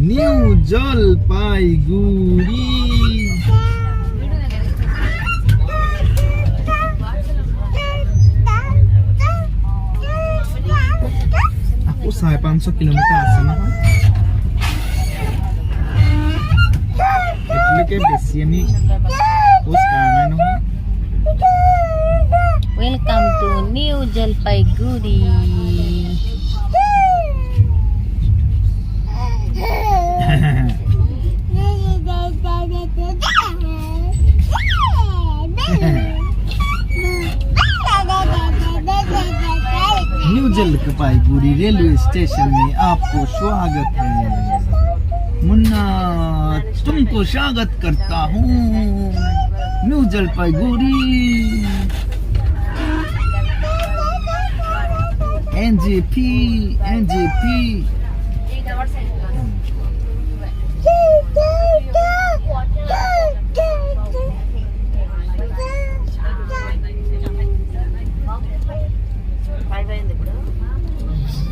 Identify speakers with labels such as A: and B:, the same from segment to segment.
A: New Jalpaiguri. Ako 500 kilometer আছে না એટલે કે બેસી আমি પોસ્ટ કારણે નો
B: Welcome to New Jalpaiguri.
A: New Jalpaiguri railway station में आपको स्वागत है। मुन्ना तुमको स्वागत करता हूँ न्यू जलपाईगुड़ी। एनजेपी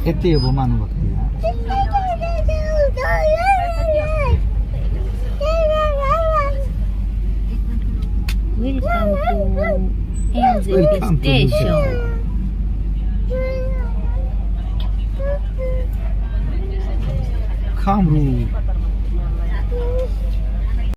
A: कितने वो मानो वक्त
B: Welcome to NJP station.
A: खामरू